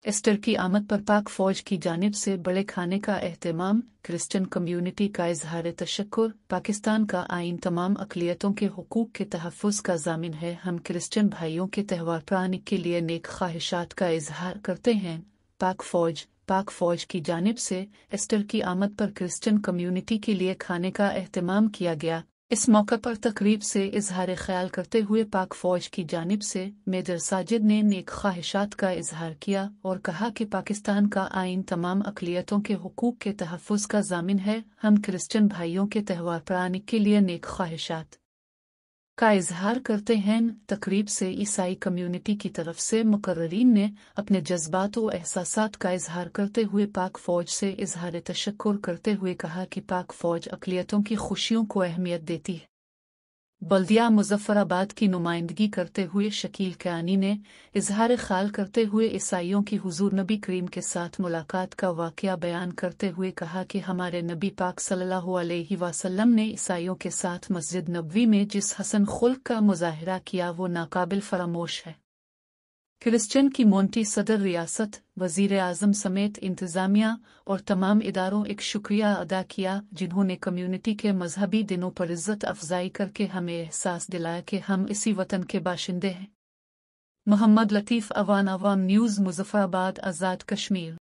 Easter की आमद पर पाक फौज की जानिब से बड़े खाने का एहतमाम, क्रिश्चियन कम्युनिटी का इजहार तशक्कुर। पाकिस्तान का आइन तमाम अक़लियतों के हुकूक के तहफ़्फ़ुज़ का ज़ामिन है। हम क्रिश्चियन भाइयों के त्यौहार प्रानिक के लिए नेक ख्वाहिशात का इजहार करते हैं। पाक फौज की जानिब से ईस्टर की आमद पर क्रिश्चियन कम्युनिटी के लिए खाने का एहतमाम किया गया। इस मौका पर तकरीब से इजहार ख्याल करते हुए पाक फौज की जानिब से मेजर साजिद ने नेक ख्वाहिशात का इजहार किया और कहा कि पाकिस्तान का आइन तमाम अक़लियतों के हुकूक के तहफ़्फ़ुज़ का ज़ामिन है। हम क्रिश्चियन भाइयों के त्यौहार प्रानिक के लिए नेक ख्वाहिशात का इजहार करते हैं। तकरीब से ईसाई कम्युनिटी की तरफ से मुकर्ररीन ने अपने जज्बात व एहसासात का इजहार करते हुए पाक फौज से इजहार तशक्कुर करते हुए कहा कि पाक फौज अक़लियतों की खुशियों को अहमियत देती है। बल्दिया मुज़फ़्फ़राबाद की नुमाइंदगी करते हुए शकील कयानी ने इजहार ख्याल करते हुए ईसाइयों की हुज़ूर नबी करीम के साथ मुलाकात का वाक़या बयान करते हुए कहा कि हमारे नबी पाक सल्लल्लाहु अलैहि वसल्लम ने ईसाइयों के साथ मस्जिद नबवी में जिस हसन खुल्क का मुज़ाहिरा किया वो नाकाबिल फरामोश है। क्रिश्चियन की मोंटी सदर रियासत, वज़ीर आज़म समेत इंतज़ामिया और तमाम इदारों एक शुक्रिया अदा किया जिन्होंने कम्युनिटी के मजहबी दिनों पर इज़्ज़त अफजाई करके हमें एहसास दिलाया कि हम इसी वतन के बाशिंदे हैं। मोहम्मद लतीफ़ अवान न्यूज़ मुज़फ़्फ़राबाद आज़ाद कश्मीर।